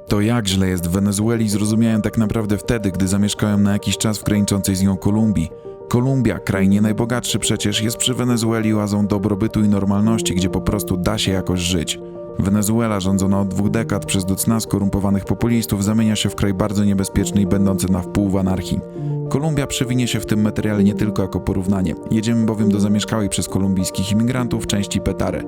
To jak źle jest w Wenezueli zrozumiałem tak naprawdę wtedy, gdy zamieszkałem na jakiś czas w graniczącej z nią Kolumbii. Kolumbia, kraj nie najbogatszy przecież, jest przy Wenezueli oazą dobrobytu i normalności, gdzie po prostu da się jakoś żyć. Wenezuela, rządzona od 2 dekad przez docna skorumpowanych populistów, zamienia się w kraj bardzo niebezpieczny i będący na wpół w anarchii. Kolumbia przewinie się w tym materiale nie tylko jako porównanie. Jedziemy bowiem do zamieszkałej przez kolumbijskich imigrantów części Petare.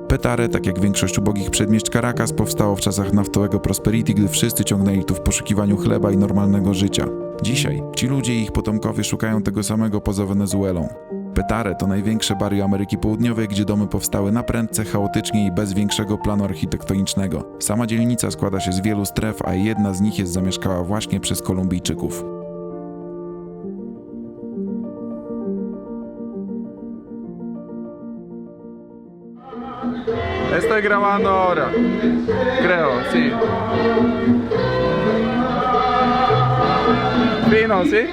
Petare, tak jak większość ubogich przedmieść Caracas, powstało w czasach naftowego prosperity, gdy wszyscy ciągnęli tu w poszukiwaniu chleba i normalnego życia. Dzisiaj ci ludzie i ich potomkowie szukają tego samego poza Wenezuelą. Petare to największe barrio Ameryki Południowej, gdzie domy powstały na prędce, chaotycznie i bez większego planu architektonicznego. Sama dzielnica składa się z wielu stref, a jedna z nich jest zamieszkała właśnie przez Kolumbijczyków. Estoy grabando ahora, creo, sí. Fino, sí?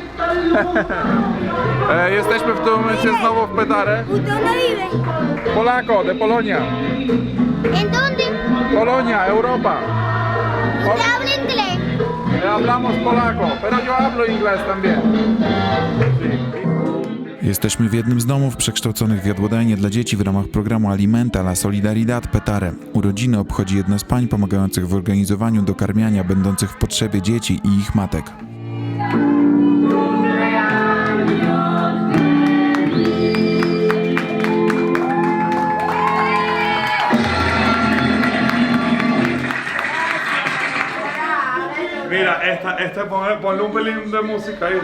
Jesteśmy w tym momencie znowu w Petare. ¿Usted dónde vive? Polaco, de Polonia. ¿En dónde? Polonia, Europa. ¿Usted habla inglés? Hablamos polaco, pero yo hablo inglés también. Jesteśmy w jednym z domów przekształconych w jadłodajnię dla dzieci w ramach programu Alimenta la Solidaridad Petare. Urodziny obchodzi jedna z pań pomagających w organizowaniu dokarmiania będących w potrzebie dzieci i ich matek. Mira, ponle un pelín de música ahí.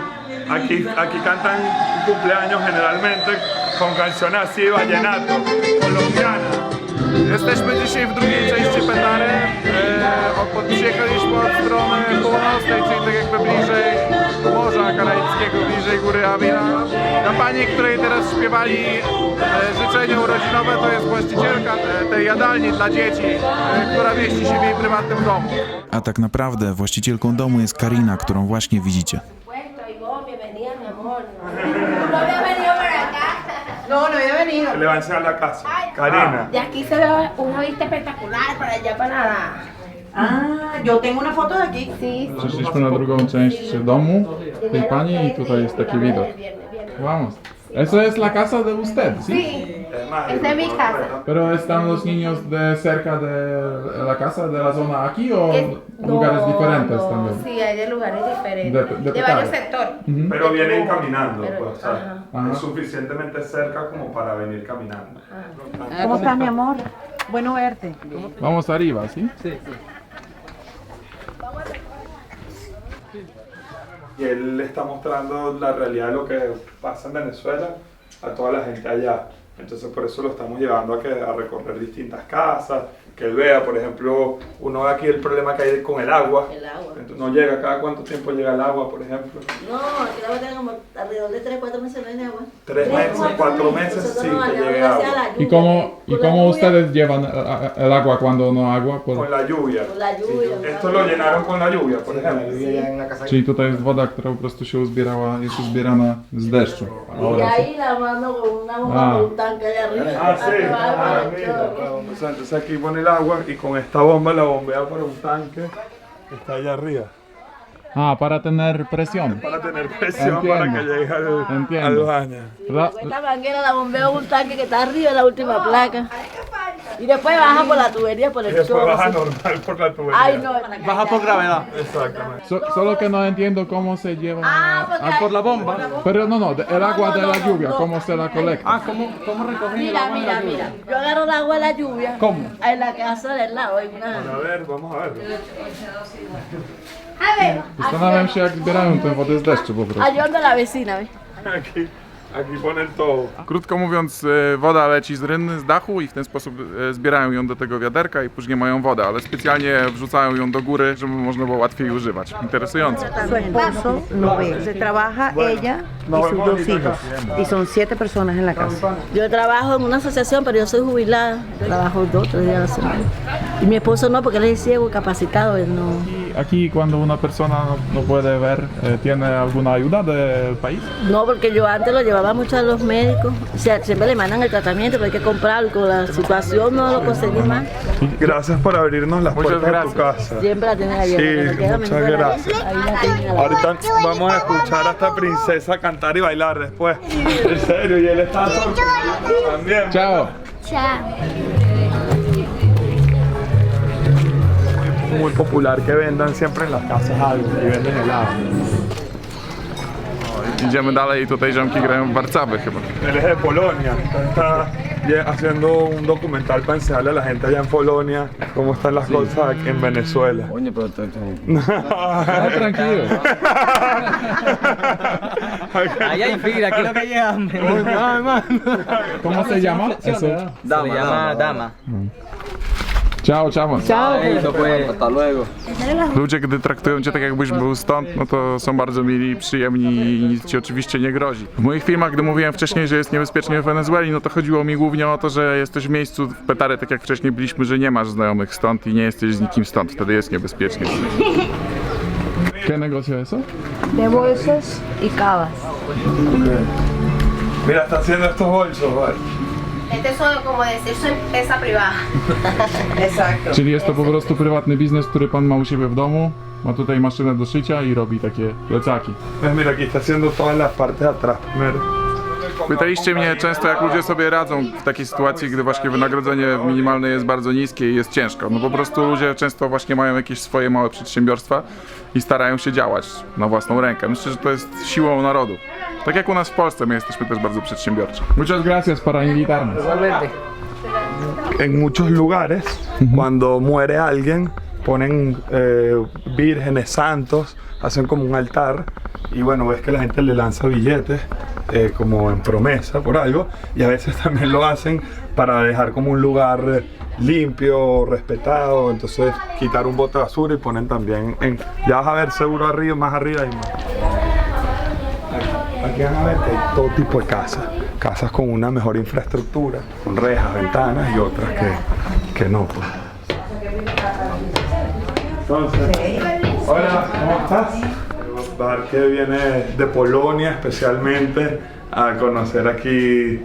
Aquí cantan cumpleaños generalmente con canciones así, vallenato, colombiana. Jesteśmy dzisiaj w drugiej części Petare. Przyjechaliśmy od strony północnej, czyli tak jakby bliżej Morza Karaibskiego, bliżej góry Avila. Ta pani, której teraz śpiewali życzenie urodzinowe, to jest właścicielka tej jadalni dla dzieci, która mieści się w jej prywatnym domu. A tak naprawdę właścicielką domu jest Karina, którą właśnie widzicie. Bienvenida, mi amor. ¿No había venido para acá? No, no había venido. Le va a enseñar la casa. Karina. De aquí se ve una vista espectacular para allá para... Ah, yo tengo una foto de aquí. Sí, Przeszliśmy na drugą część domu tej pani i tutaj jest taki widok. Vamos. Eso es la casa de usted, ¿sí? sí, Además, esa es mi casa. Pero están los niños de cerca de la casa, de la zona aquí o lugares diferentes también. Sí, hay de lugares diferentes, De de Petare. varios sectores. pero vienen caminando, Pero- pues, o sea, ajá. es suficientemente cerca como para venir caminando. ¿Cómo estás, mi amor? Bueno verte. Vamos arriba, ¿sí? Y él le está mostrando la realidad de lo que pasa en Venezuela a toda la gente allá. Entonces por eso lo estamos llevando a recorrer distintas casas, que él vea, por ejemplo, uno ve aquí el problema que hay con el agua. El agua. Entonces no llega, ¿cada cuánto tiempo llega el agua, por ejemplo? No, aquí la agua tiene como alrededor de 3-4 meses no hay agua. 3 meses, 4 meses Nosotros sin nos que bañamos llegue gracias a agua. la lluvia. ¿Y cómo Por la lluvia, ustedes llevan el agua cuando no agua? Con la lluvia. Con la lluvia. Esto lo llenaron con la lluvia, por ejemplo. Czyli tutaj jest woda, która po prostu się uzbierała, jest uzbierana z deszczu. Y ahí la mando con una bomba con un tanque de arriba. Ah, sí. Para que vaya por Ah, el mira. chorro. Entonces aquí pone el agua y con esta bomba la bombea por un tanque que está allá arriba. Para tener presión. Para tener presión para que llegue al Entiendo. baño. Esta manguera la bombeo un tanque que está arriba en la última placa. Y después baja por la tubería, por Y el después chorro. baja así. normal por la tubería. Ay, no. Baja por gravedad. Exactamente. Solo que no entiendo cómo se lleva porque por la bomba. Pero no, el agua de la lluvia, ¿cómo se la colecta? ¿Cómo recogen el Mira, agua de la mira, lluvia? mira. Yo agarro el agua de la lluvia. ¿Cómo? En la casa del lado hay una. A ver, vamos a ver. A ver, Zastanawiam się, jak zbierają tę wodę z deszczu po prostu. Ayudando a la vecina, ¿ves? Aquí ponen todo. Krótko mówiąc, woda leci z rynny, z dachu i w ten sposób zbierają ją do tego wiaderka i później mają wodę, ale specjalnie wrzucają ją do góry, żeby można było łatwiej używać. Interesujące. Su esposo no ve. Se trabaja ella y sus 2 hijos. Y son 7 personas en la casa. Yo trabajo en una asociación, pero yo soy jubilada. Trabajo 2 o 3 días a la semana. Y mi esposo no, porque él es ciego, capacitado, él no. Aquí cuando una persona no puede ver, ¿tiene alguna ayuda del país? No, porque yo antes lo llevaba pero va mucho a los médicos. O sea, siempre le mandan el tratamiento, pero hay que comprarlo. Y con la situación no lo conseguí más. Gracias por abrirnos las Muchas puertas de tu gracias. casa. Siempre la tienen abierta. Sí, cuando quiera muchas venir a la- gracias. ahí la tienen a la- Ahorita vamos a escuchar a esta princesa cantar y bailar después. En serio, y él está sorprendido también. Chao. Muy popular que vendan siempre en las casas algo y venden helado. Idziemy dalej, tutaj ziomki grają w Warszawy chyba. Él es de Polonia, está haciendo un documental para enseñarle a la gente allá en Polonia cómo están las cosas aquí en Venezuela. Coño, pero Tranquilo. Ahí hay fila, aquí lo que llegamos. ¿Cómo se llama eso? Dama, se llama Dama. Ciao, ciao. Eso pues. Hasta luego. Ludzie, gdy traktują cię tak jakbyś był stąd, no to są bardzo mili, przyjemni i nic ci oczywiście nie grozi. W moich filmach, gdy mówiłem wcześniej, że jest niebezpiecznie w Wenezueli, no to chodziło mi głównie o to, że jesteś w miejscu w Petare, tak jak wcześniej byliśmy, że nie masz znajomych stąd i nie jesteś z nikim stąd, wtedy jest niebezpiecznie. ¿Qué negocio es eso? De bolsos y cavas. Mira, está haciendo estos bolsos, ¿vale? Este es como decir su empresa privada. Exacto. Czyli jest to po prostu prywatny biznes, który pan ma u siebie w domu. Ma tutaj maszynę do szycia i robi takie plecaki. Pues mira, aquí está haciendo todas las partes de atrás primero. Pytaliście mnie często, jak ludzie sobie radzą w takiej sytuacji, gdy właśnie wynagrodzenie minimalne jest bardzo niskie i jest ciężko. No po prostu ludzie często właśnie mają jakieś swoje małe przedsiębiorstwa i starają się działać na własną rękę. Myślę, że to jest siłą narodu. Tak jak u nas w Polsce, my jesteśmy też bardzo przedsiębiorczy. Muchas gracias para invitarnos. En muchos lugares, cuando muere alguien, ponen vírgenes, santos, hacen como un altar y bueno, ves que la gente le lanza billetes como en promesa por algo y a veces también lo hacen para dejar como un lugar limpio, respetado, entonces quitar un bote de basura y ponen también en... Ya vas a ver seguro arriba, más arriba y más. Aquí van a ver que hay todo tipo de casas. Casas con una mejor infraestructura, con rejas, ventanas y otras que no. Pues. Entonces, hola, ¿cómo estás? Bar que viene de Polonia especialmente a conocer aquí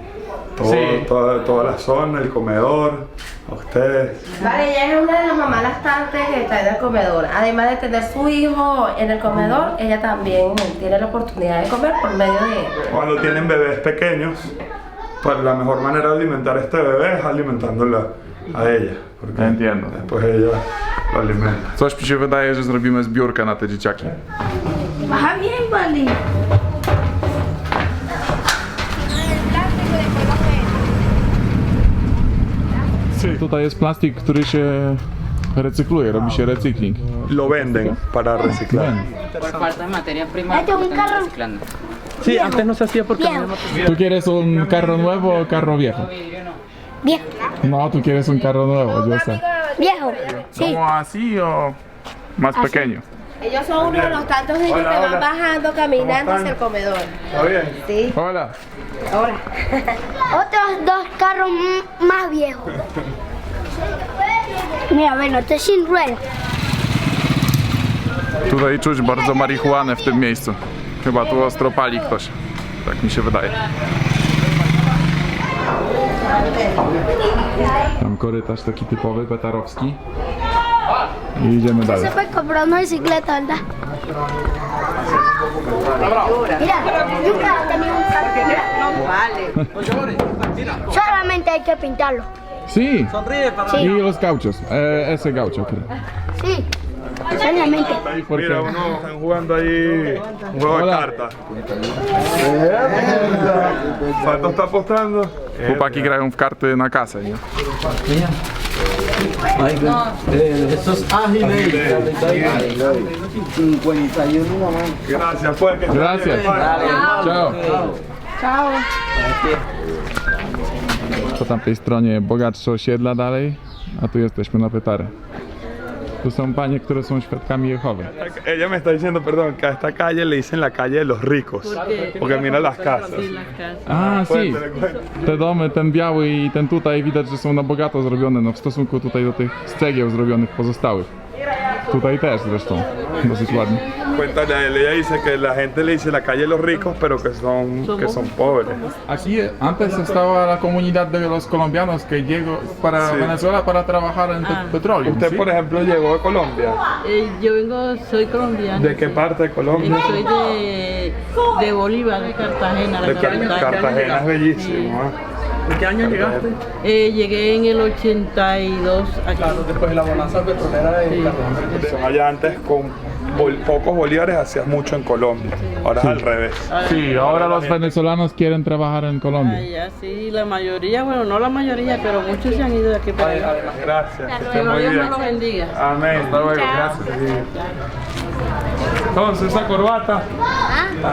toda la zona, el comedor, a ustedes. Vale, ella es una de las mamás lactantes que está en el comedor. Además de tener su hijo en el comedor, ella también tiene la oportunidad de comer por medio de... Cuando tienen bebés pequeños, pues la mejor manera de alimentar a este bebé es alimentándola a ella. Porque Entiendo. después ella lo alimenta. Coś mi się wydaje, że zrobimy zbiórkę na te dzieciaki. Baja bien, Wally. Tutaj jest plastik, który się recykluje, robi się recykling. Lo venden para reciclar. Por falta de materia prima, Este es un están carro. reciclando. Sí, antes no se hacía porque ¿Tú quieres un carro nuevo o carro viejo? Viejo. No, tú quieres un carro nuevo, yo sé. Viejo. Sí. ¿Cómo así o más pequeño? Ellos son uno de los tantos niños Hola, que van hola. bajando, caminando ¿Cómo hacia el están? comedor. ¿Está bien? Sí. Hola. Ahora. Otros dos carros más viejos. Mira, bueno, este es sin ruedas. Tutaj czuć bardzo marihuanę w tym miejscu. Chyba tu ostro pali ktoś. Tak mi się wydaje. Tam korytarz taki typowy, petarowski. I idziemy dalej. Se puede comprar una bicicleta, ¿verdad? Mira, nunca he tenido un carro. Solamente hay que pintarlo. Sí. sonríe para Sí, Y los gauchos. Ese gaucho, creo. sí, solamente. ¿Por Mira, qué? uno están jugando ahí un juego Hola. de cartas. ¿Cuánto está apostando? Chłopaki grają w karty na kasę, nie? Esos ágiles. 51 mamá. Gracias, pues. Que Gracias. Ciao. Chao. Po tamtej stronie bogatsze osiedla dalej, a tu jesteśmy na Petare. Tu są panie, które są świadkami Jehowy. Ella me está diciendo, perdón, que a esta calle le dicen la calle de los ricos. Porque mira las casas. A, Pues, si. te cuento. Te domy, ten biały i ten tutaj widać, że są na bogato zrobione, no w stosunku tutaj do tych z cegieł zrobionych pozostałych. Tutaj też zresztą, dosyć ładnie. Cuéntale a él, ella dice que la gente le dice la calle de los ricos, pero que son pobres. Aquí antes estaba la comunidad de los colombianos que llegó para Sí. Venezuela para trabajar en petróleo. Usted, ¿sí? por ejemplo, llegó de Colombia. Yo vengo, soy colombiana. ¿De qué parte de Colombia? Soy de Bolívar, de Cartagena, la De capital. Cartagena es bellísimo. ¿eh? ¿En qué año llegaste? Llegué en el 82 aquí. Claro, después de la bonanza petrolera de Cartagena. Allá antes con pocos bolívares hacías mucho en Colombia. Ahora es al revés. Sí, ahora los venezolanos quieren trabajar en Colombia. Allá sí, la mayoría, bueno, no la mayoría, pero muchos se han ido de aquí para allá. Gracias. Que esté Pero muy Dios me bien. lo bendiga. Amén. Hasta luego. Gracias. Entonces, esa corbata.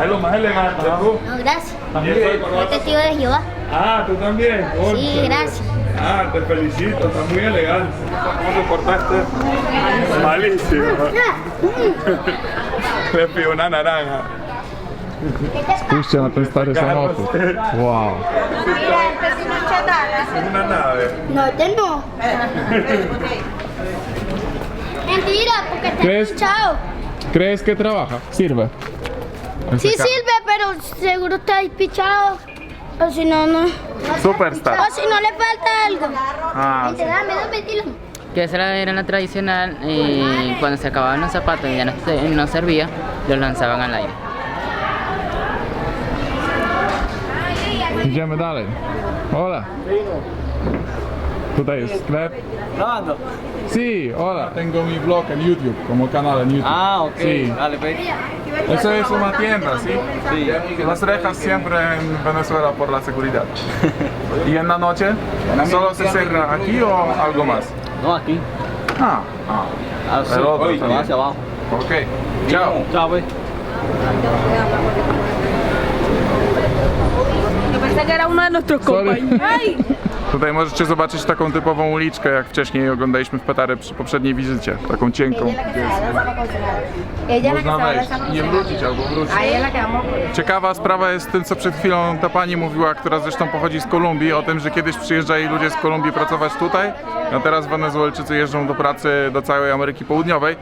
Es lo más elegante. ¿Tú? No, gracias. También soy Soy corbata. testigo de Jehová. Ah, tú también. Sí, Cónchale. gracias. Ah, te felicito, está muy elegante. ¿Cómo te portaste? Malísimo. Le pido una naranja. Spójrzcie na ten stary samochód. Wow. Es una nave. No, este no. Mentira, porque está ¿Crees? pinchado. ¿Crees que trabaja? Sirve. Sí sirve, pero seguro está pichado. O si no, no. Superstar. O si no le falta algo. Ah, Dame, dilo. Que esa era la tradicional, cuando se acababan los zapatos y ya no servía, los lanzaban al aire. idziemy dalej. Hola. Tutaj jest sklep. ¿Grabando? Sí, hola. Tengo mi blog en YouTube, como canal en YouTube. Ah, ok. Sí. Dale, pues. Eso es una tienda, ¿sí? Sí. Las rejas siempre en Venezuela por la seguridad. ¿Y en la noche? ¿Solo se cierra aquí o algo más? No, aquí. Ah, Ah, sí. El otro Oye, también. hacia abajo. ok. Chao. Chao, pues. Yo pensé que era uno de nuestros compañeros. ¡Ay! Tutaj możecie zobaczyć taką typową uliczkę, jak wcześniej oglądaliśmy w Petare przy poprzedniej wizycie. Taką cienką. Ella es la que Można se va a wejść esa i nie wrócić albo wrócić. Ahí es la que vamos. Ciekawa sprawa jest tym, co przed chwilą ta pani mówiła, która zresztą pochodzi z Kolumbii, o tym, że kiedyś przyjeżdżali ludzie z Kolumbii pracować tutaj, a teraz Wenezuelczycy jeżdżą do pracy do całej Ameryki Południowej.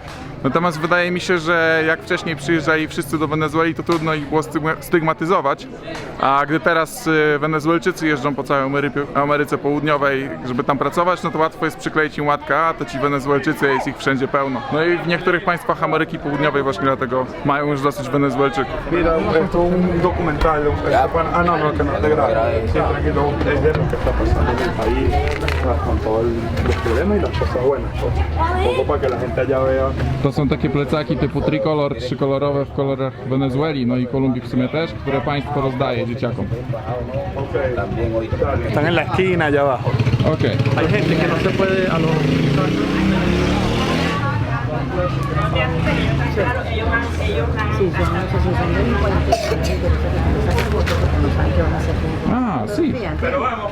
Natomiast wydaje mi się, że jak wcześniej przyjeżdżali wszyscy do Wenezueli, to trudno ich było stygmatyzować, a gdy teraz Wenezuelczycy jeżdżą po całej Ameryce Południowej, żeby tam pracować, no to łatwo jest przykleić im łatkę, a to ci Wenezuelczycy, jest ich wszędzie pełno. No i w niektórych państwach Ameryki Południowej właśnie dlatego mają już dosyć Wenezuelczyków. Mira, esto es un documental. Ah, no, no, que no te grabes. Sí, tranquilo, es de lo que está pasando en el país, con todos los problemas y las cosas buenas. Pues. Un poco para que la gente allá vea. To są takie plecaki typu trikolor, trzykolorowe w kolorach Wenezueli, no i Kolumbii w sumie też, które państwo rozdaje dzieciakom. Okay. Dale. Están en la esquina allá abajo. Okej. Hay gente que no se puede a los... A, sí.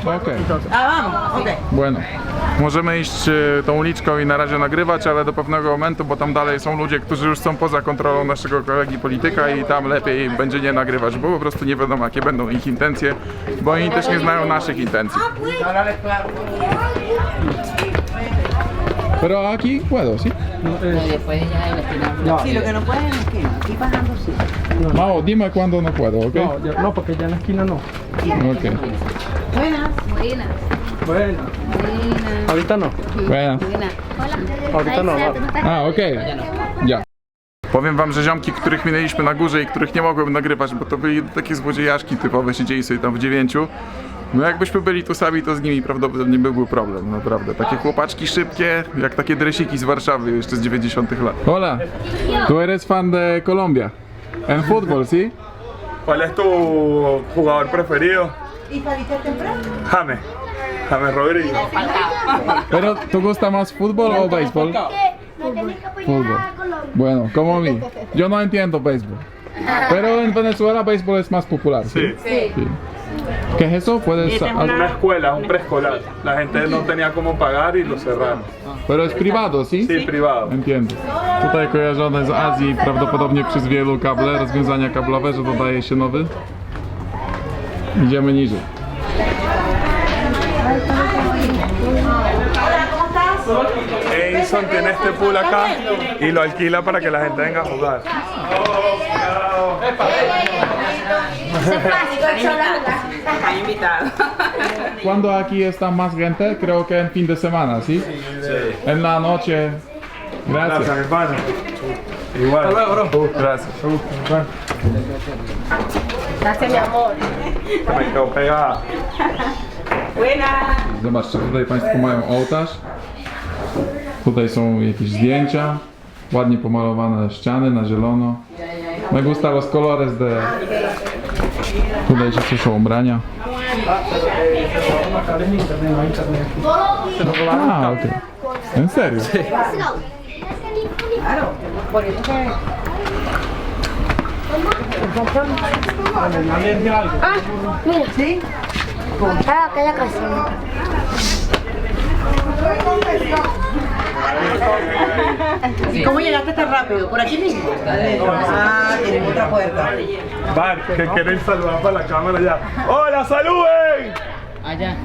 Okej. Ah, vamos. Ok. Bueno. Możemy iść tą uliczką i na razie nagrywać, ale do pewnego momentu, bo tam dalej są ludzie, którzy już są poza kontrolą naszego kolegi polityka i tam lepiej będzie nie nagrywać, bo po prostu nie wiadomo jakie będą ich intencje, bo oni też nie znają naszych intencji. Pero aquí puedo, ¿sí? Y después ya en la esquina. Sí, lo que no puedes en la esquina, aquí bajando sí. Mao, dime cuando no puedo, ¿ok? No, no, porque ya en la esquina no. Ok. Bueno. Ahorita no. Bueno. Ahorita no. A, okej. Ja. Powiem wam, że ziomki, których minęliśmy na górze i których nie mogłem nagrywać, bo to byli takie złodziejaszki typowe, siedzieli sobie tam w 9. No jakbyśmy byli tu sami, to z nimi prawdopodobnie byłby problem, naprawdę. Takie chłopaczki szybkie, jak takie dresiki z Warszawy jeszcze z 90 lat. Hola, tú eres fan de Colombia. En fútbol, ¿sí? ¿Cuál es tu jugador preferido? James. James Rodríguez. Pero, ¿tú gusta más fútbol o béisbol? No tienes que apoyar Fútbol. a Colombia. Bueno, como a mí. Yo no entiendo béisbol. Pero en Venezuela béisbol es más popular, ¿sí? Sí. Sí. ¿Qué es eso? ¿Puedes...? Una escuela, un preescolar. La gente no tenía cómo pagar y lo cerraron. Pero es privado, ¿sí? Sí, privado. Entiendo. Tutaj kojarzone z Azji prawdopodobnie przez wielu kable, rozwiązania kablowe, że dodaje się nowy. Idziemy niżej. Hola, ¿cómo estás? Edison tiene este pool acá y lo alquila para que la gente venga a jugar. Cuando aquí está más gente, creo que en fin de semana, ¿sí? Sí. En la noche. Gracias. Gracias, hermano. Igual. Hasta luego, bro. Gracias. Gracias, mi amor. Me quedo pegada. Zobaczcie, tutaj Państwo mają ołtarz. Tutaj są jakieś zdjęcia. Ładnie pomalowane ściany na zielono. Me gustan los colores de... Tutaj jeszcze są ubrania. Ah, ok. ¿En serio? Mira. ¿Sí? Ah, aquella casa. ¿Y cómo llegaste tan rápido? ¿Por aquí mismo? Ah, tienen otra puerta. Van, que quieren saludar para la cámara ya. ¡Hola, saluden! Allá.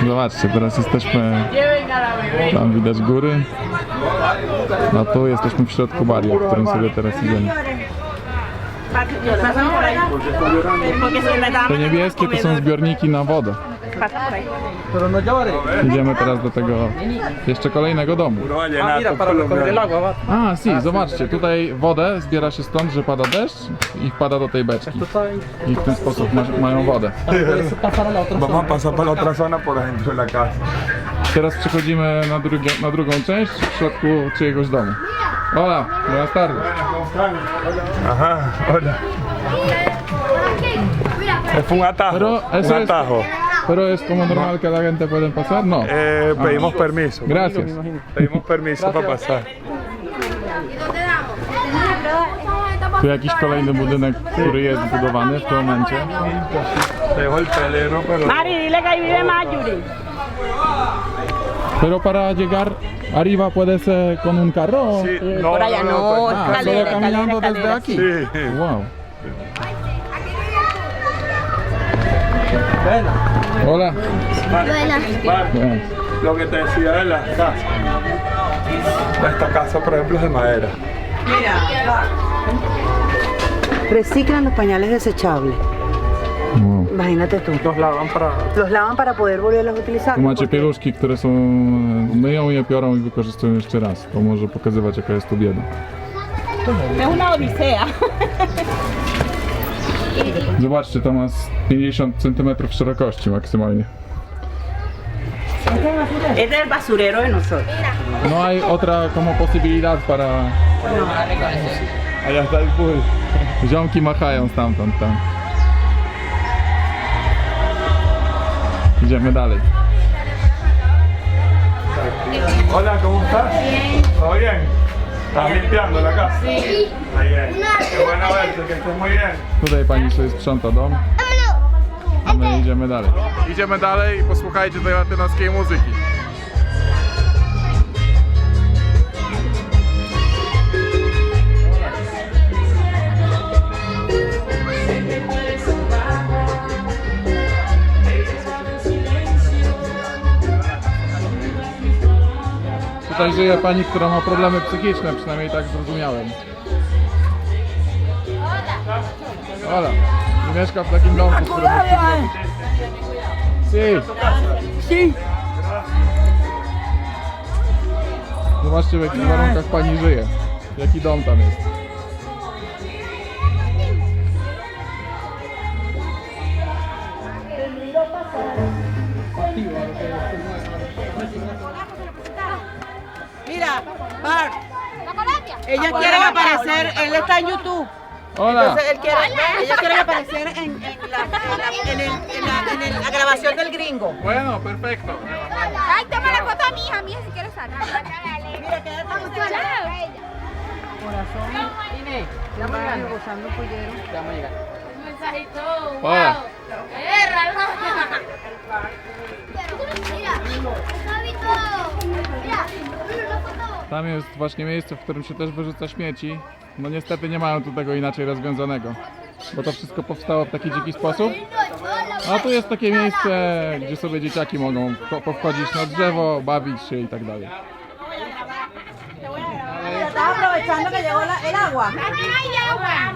Zobaczcie, teraz jesteśmy... Tam widać góry. A tu jesteśmy w środku baru, w którym sobie teraz idziemy. Te niebieskie to są zbiorniki na wodę. Idziemy teraz do tego jeszcze kolejnego domu. Mira, para recoger el agua, va. A, si, zobaczcie, tutaj wodę zbiera się stąd, że pada deszcz i wpada do tej beczki. I w ten sposób mają wodę. Vamos a pasar para la otra zona por dentro de la casa. Teraz przechodzimy na drugą część w środku czyjegoś domu. Hola, buenas tardes. Ajá, hola. Es un atajo. Pero eso un es, atajo. pero es como normal que la gente puede pasar, no. Pedimos permiso. Gracias. Pedimos permiso para pasar. Tu jakiś kolejny budynek, który jest zbudowany w tym momencie. Dejo el pelero, pero... Mari, dile que ahí vive Mayuri. Pero para llegar arriba puede ser con un carro. Sí, Por allá no, Ah, solo escalera, caminando escalera, desde aquí. Sí. Wow. Hola. Bien. Lo que te decía de las casas. Esta casa, por ejemplo, es de madera. Reciclan los pañales desechables. Wow. Imagínate tú. Los lavan para poder volverlos a utilizar. Tu macie pieluszki, które są myją je, piorą i wykorzystują jeszcze raz. To może pokazywać, jaka jest tu bieda. Es una odisea. Zobaczcie, to ma 50 cm szerokości maksymalnie. Este es el basurero de nosotros. No hay otra como posibilidad para... Allá está el pool. Ziomki machają stamtąd tam. Idziemy dalej. Hola, ¿cómo estás? Bien. ¿Todo bien? ¿Estás limpiando la casa? Sí. Está bien. Qué bueno verte, que estés muy bien. Tutaj pani sobie sprząta dom. A my idziemy dalej. Idziemy dalej i posłuchajcie tej latynoskiej muzyki. Tutaj żyje pani, która ma problemy psychiczne, przynajmniej tak zrozumiałem. Hola. I mieszka w takim domku, w którym... Si. Zobaczcie, w jakich warunkach pani żyje. Jaki dom tam jest. Mira, Mark, ella quiere aparecer, él está en YouTube. Hola. Entonces ella quiere aparecer en la grabación del gringo. Bueno, perfecto. Ay, toma la foto a mi hija si quieres salir. Mira, que estamos gozando pollero. Hola. Tam jest właśnie miejsce, w którym się też wyrzuca śmieci. No niestety nie mają tu tego inaczej rozwiązanego. Bo to wszystko powstało w taki dziki sposób. A tu jest takie miejsce, gdzie sobie dzieciaki mogą powchodzić na drzewo, bawić się i tak dalej. Estaba aprovechando que llegó el agua.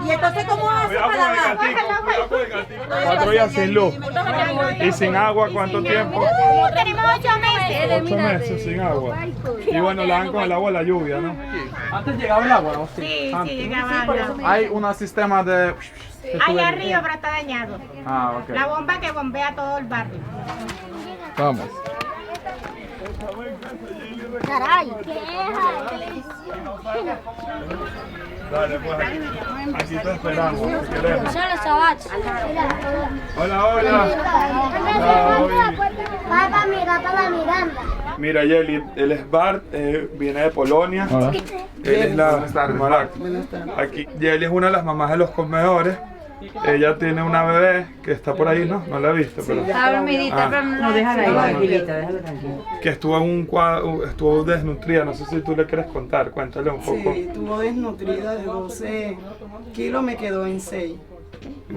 Y entonces, ¿cómo hace para lavar? Cuidado con el gatito. 4 días sin luz. Y sin agua, ¿cuánto tiempo? Tenemos 8 meses. 8 meses sin agua. Y bueno, la dan con el agua de la lluvia, ¿no? Antes llegaba el agua, ¿no? Sí, llegaba agua. Hay un sistema de... Allá arriba, pero está dañado. Ah, ok. La bomba que bombea todo el barrio. Vamos. Caray. Dale, pues aquí te esperamos. Si queremos. Solo Sabach. Hola, hola. Papá, mira, para Miranda. Mira, Yeli, él es Bart, viene de Polonia. Hola. Él es la mamá. Aquí, Yeli es una de las mamás de los comedores. Ella tiene una bebé que está por ahí, ¿no? No la he visto, pero... Está dormidita, pero no déjala ahí, tranquilita, déjala tranquila. Que estuvo en un cuadro, estuvo desnutrida, no sé si tú le quieres contar, cuéntale un poco. Sí, estuvo desnutrida de 12 kilos, me quedó en 6.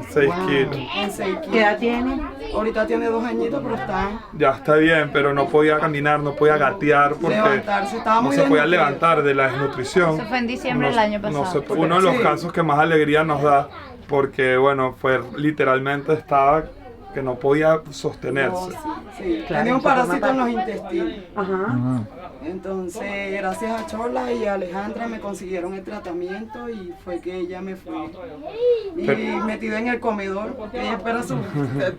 6 kilos. En 6 kilos. ¿Qué edad tiene? Ahorita tiene 2 añitos, pero está Ya está bien, pero no podía caminar, no podía gatear porque levantarse, estaba no muy se podía desnutrida. levantar de la desnutrición. Eso fue en diciembre del año pasado. Uno de los Sí. casos que más alegría nos da, porque bueno, fue literalmente estaba que no podía sostenerse. Sí, Claro, tenía un se forma parásito en los parte. intestinos. Ajá. Entonces, gracias a Chola y a Alejandra me consiguieron el tratamiento y fue que ella me fue y metida en el comedor. Ella espera su...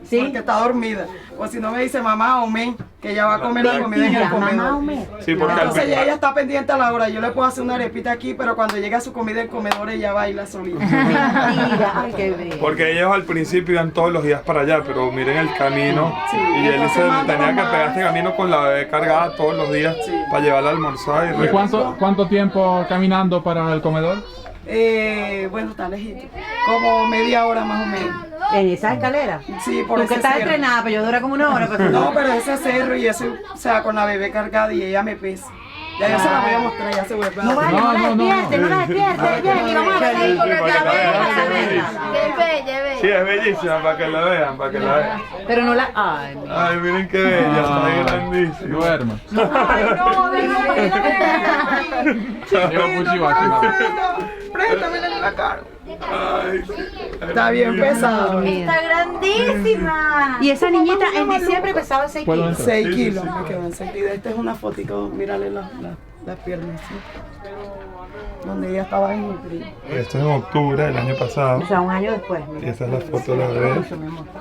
¿Sí? porque está dormida. O si no me dice mamá o men, que ella va a comer la comida en el Mentira, mamá o comedor. me. Sí, porque al Entonces fin- ella está pendiente a la hora. Yo le puedo hacer una arepita aquí, pero cuando llega su comida en el comedor ella baila solita. Mentira, ay, qué bien. porque ellos al principio iban todos los días para allá, pero miren el camino. Sí, y él entonces se manda tenía que mamá. pegar este camino con la bebé cargada todos los días Sí. para llevarla a almorzar y ¿Y regresar. cuánto tiempo caminando para el comedor? Bueno, está lejito. Como media hora más o menos. En esa escalera. Sí, por Tú ese que estás cerro. entrenada, pero yo dura como una hora. Pero No, pero ese cerro y ese, o sea, con la bebé cargada y ella me pesa. Ya yo se la voy a mostrar, ya se vuelve a no vale, no la No, no, despiertes, no la despiertes, Jenny, vamos a ver ahí con Sí, el para que la vean, cabello, sí, la verla. Sí, es bellísima, para que la vean, para que la vean. Pero no la... Ay, mira. Ay, miren qué bella, está grandísima. Duerma. Ay, no, déjame que la vea. Llevo mucho aquí. Préstamela en la cara. Ay, Está bien pesado. Está grandísima. Y esa niñita en diciembre pesaba 6 ¿Puedo kilos. entrar? 6 kilos me quedó en 6 kilos. Esta es una fotico, mírale las piernas. ¿sí? Donde ella estaba desnutrida. esto es en octubre del año pasado. O sea, un año después. Y Mira. esta es la foto de la bebé.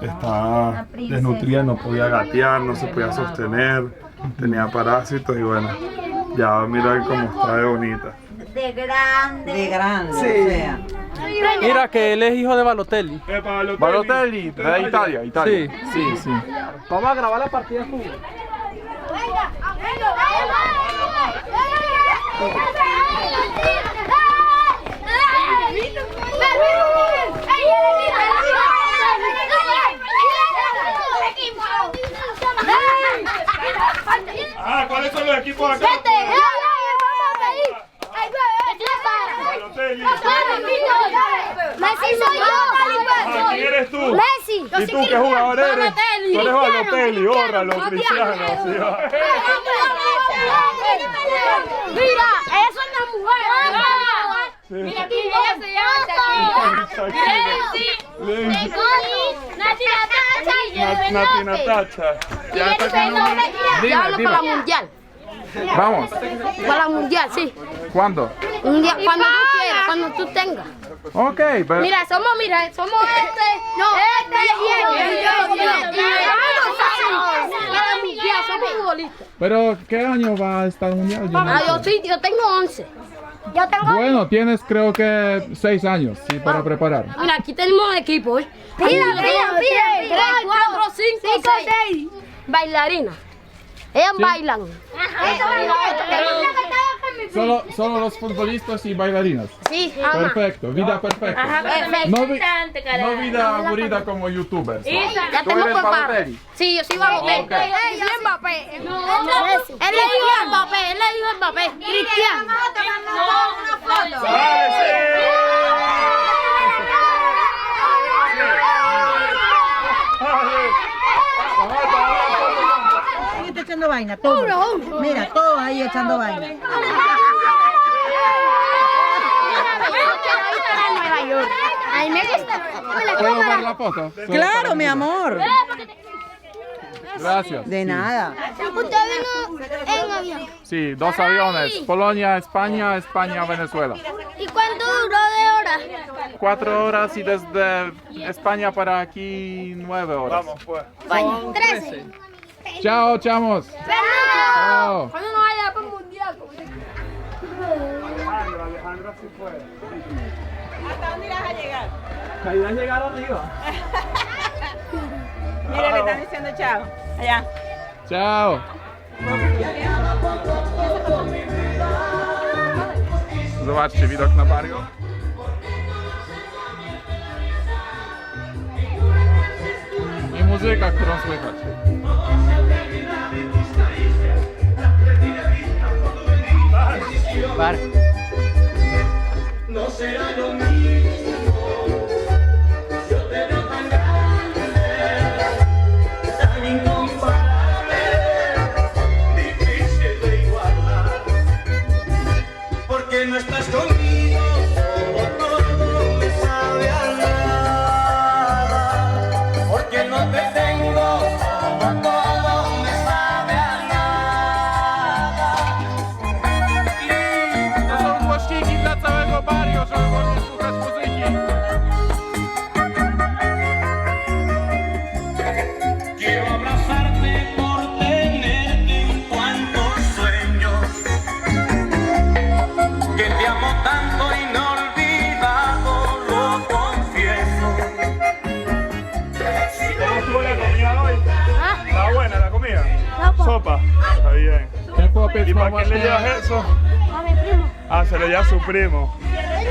Estaba desnutrida, no podía gatear, no se podía sostener, tenía parásitos y bueno, ya mira cómo está de bonita. De grande, Sí. o sea. Mira que él es hijo de Balotelli. Balotelli, de Italia, Italia. Sí. Sí. Vamos a grabar la partida de fútbol. Ah, ¿cuáles son los equipos acá? Balotelli. Messi soy yo. Ah, ¿quién eres tú? Messi. ¿Y tú qué jugador eres? Tú eres Balotelli, óralo, Cristiano. Sí, va. Mira, ellas son las mujeres. Mira, aquí ella se llama. Lenzi. Nati Nati Natacha. Ya está con un... Ya hablo para la mundial. Vamos. Para la mundial, sí. ¿Cuándo? Un día, cuando tú quieras, cuando tú tengas. Ok, pero... Mira, somos este. No, y para la mundial, somos futbolistas. Pero, ¿qué año va a estar el mundial? Yo no Ah, sé. yo tengo 11. Yo tengo. Bueno, tienes creo que 6 años, sí, para preparar. Mira, aquí tenemos equipos. Mira, 3, 4, 5, 6 bailarinas. Ellas bailan. Solo los futbolistas y bailarinas. Sí, ama. Perfecto, vida perfecta. Perfecto. No vida aburrida como youtubers. Ya ¿Tú tengo eres preparado. Balotelli? Sí, yo soy Balotelli. Ok. Él es Mbappé. Él es hijo de Mbappé. Él es hijo de Mbappé. Cristiano. ¡Dale, sí! todos. Mira, todos ahí echando vaina. A mí me gusta. ¿Puedo ver la foto? Claro, mi amor. Gracias. De nada. Usted vino en avión. Sí, 2 aviones. Polonia, España, España, Venezuela. ¿Y cuánto duró de horas? 4 horas y desde España para aquí 9 horas. Vamos, pues. Bueno, 13. Chao, chamos. Chao. Cuando no vaya para el mundial. Alejandra sí puede. ¿Hasta dónde irás a llegar? Ahí va a llegar arriba. Mira, le están diciendo chao. Allá. Chao. Zobaczcie widok na barrio. I muzyka, którą słychać. Bar. No será lo mismo, yo te veo tan grande, tan incomparable, difícil de igualar, porque no estás conmigo, todo me sabe a nada, porque no te tengo, todo me sabe a nada. To są głośniki dla całego barrio, żeby mogli słuchać muzyki. Quiero abrazarte por tenerte en cuantos sueños, que te amo tanto inolvidado, lo confieso. ¿Cómo estuvo la comida hoy? ¿Está buena la comida? Sopa. Está bien. Ten chłopiec ¿Y ma para qué le właśnie... llevas eso? A mi primo. Ah, se lo lleva a su primo.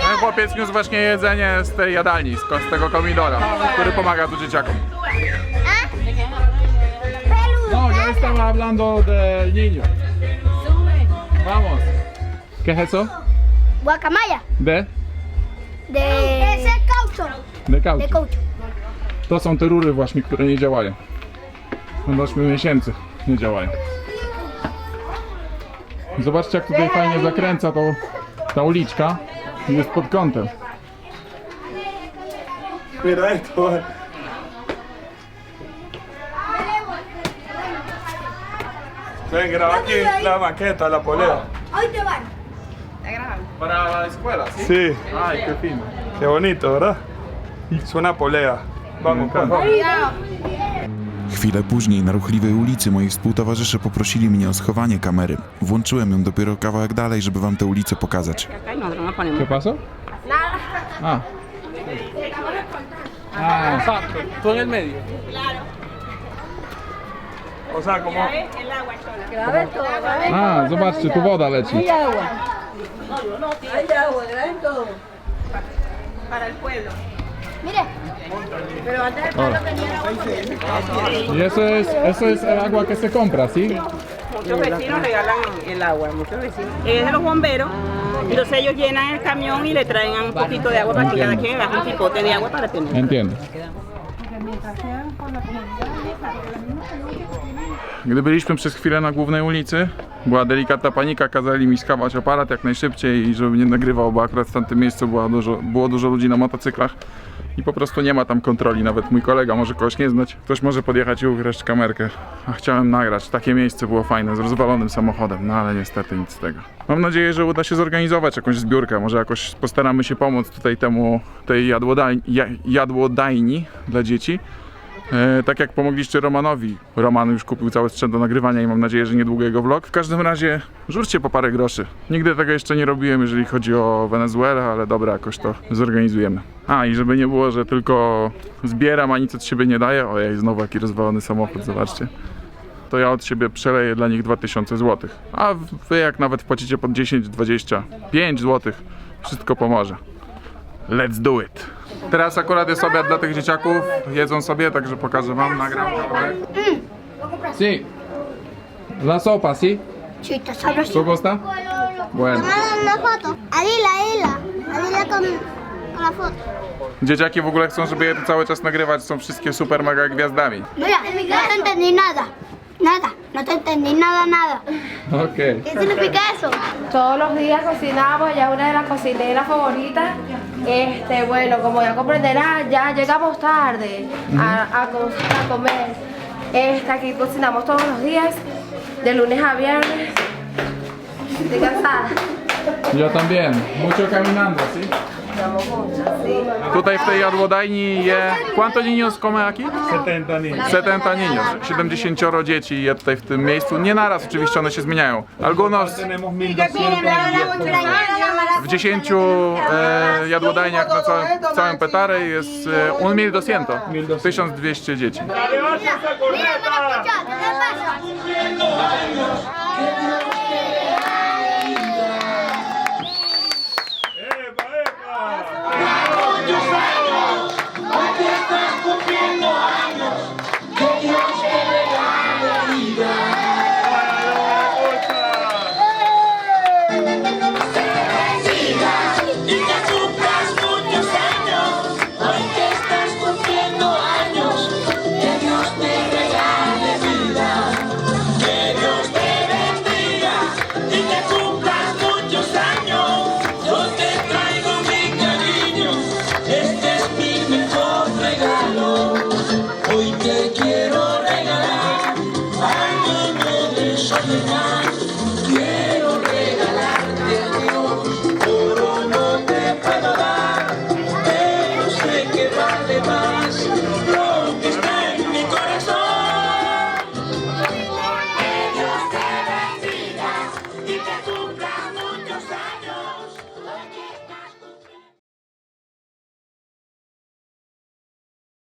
Ten chłopiec niósł właśnie jedzenie z tej jadalni, z tego komidora, który pomaga tu dzieciakom. No, yo estaba hablando del niño. Vamos. ¿Qué es eso? Guacamaya. De Ese es caucho. caucho. caucho. To są te rury właśnie, które nie działają. Od 8 miesięcy nie działają. Zobaczcie, jak tutaj fajnie zakręca ta uliczka. Jest pod kątem. Mira esto. Ven, graba aquí la maqueta, la polea. Hoy te van. Para la escuela, ¿sí? Sí, Ay, qué fino. qué bonito, ¿verdad? Es una polea. Vamos, pues. Chwilę później na ruchliwej ulicy moi współtowarzysze poprosili mnie o schowanie kamery. Włączyłem ją dopiero kawałek dalej, żeby wam tę ulicę pokazać. ¿Qué pasó? Ah. Ah, Exacto. Tú en el medio. O sea, como... ah, zobaczcie, tu woda leci. Hay agua, graben todo. Para el pueblo. Mire. Pero antes el pueblo tenía agua. Y eso es el agua que se compra, ¿sí? Muchos vecinos regalan el agua, muchos vecinos. Es de los bomberos, entonces ellos llenan el camión y le traen un poquito de agua para que cada quien haga un pipote de agua para tener. Entiendo. Gdy byliśmy przez chwilę na głównej ulicy, była delikatna panika, kazali mi schować aparat jak najszybciej i żeby nie nagrywał, bo akurat w tamtym miejscu było dużo ludzi na motocyklach i po prostu nie ma tam kontroli, nawet mój kolega może kogoś nie znać, ktoś może podjechać i ukraść kamerkę, a chciałem nagrać, takie miejsce było fajne, z rozwalonym samochodem, no ale niestety nic z tego. Mam nadzieję, że uda się zorganizować jakąś zbiórkę, może jakoś postaramy się pomóc tutaj tej jadłodajni dla dzieci. Tak jak pomogliście Romanowi. Roman już kupił cały sprzęt do nagrywania i mam nadzieję, że niedługo jego vlog. W każdym razie rzućcie po parę groszy. Nigdy tego jeszcze nie robiłem, jeżeli chodzi o Wenezuelę, ale dobra, jakoś to zorganizujemy. A i żeby nie było, że tylko zbieram, a nic od siebie nie daję. Ojej, znowu jaki rozwalony samochód, zobaczcie. To ja od siebie przeleję dla nich 2000 zł. A wy jak nawet wpłacicie po 10, 20, 5 zł, wszystko pomoże. Let's do it! Teraz akurat jest obiad dla tych dzieciaków, jedzą sobie, także pokażę wam, nagram kawałek. Sí. La sopa, sí? Sí, está sabroso. ¿Tú gusta? Bueno. Una foto. Adila con la foto. Dzieciaki w ogóle chcą, żeby je tu cały czas nagrywać, są wszystkie super mega gwiazdami. Mira, no entendí nada. Nada, no te entendí nada. Ok. ¿Qué significa eso? Todos los días cocinamos, ella es una de las cocineras favoritas. Bueno, como ya comprenderás, ya llegamos tarde a comer. Aquí cocinamos todos los días, de lunes a viernes. Estoy cansada. Yo también. Mucho caminando, ¿sí? Tutaj w tej jadłodajni je... ¿Cuántos niños come aquí? 70 niños. 70 niños. 70 dzieci je tutaj w tym miejscu. Nie naraz oczywiście, one się zmieniają. Algunos Tenemos 1200 w 10 jadłodajniach w całym Petare jest 1200. 1200 dzieci. Mira, me lo escuchaste, ¿qué pasa? Y que cumplas muchos años, hoy que estás cumpliendo años, que Dios te regale vida, que Dios te bendiga, y que cumplas muchos años, yo te traigo mi cariño, este es mi mejor regalo, hoy te quiero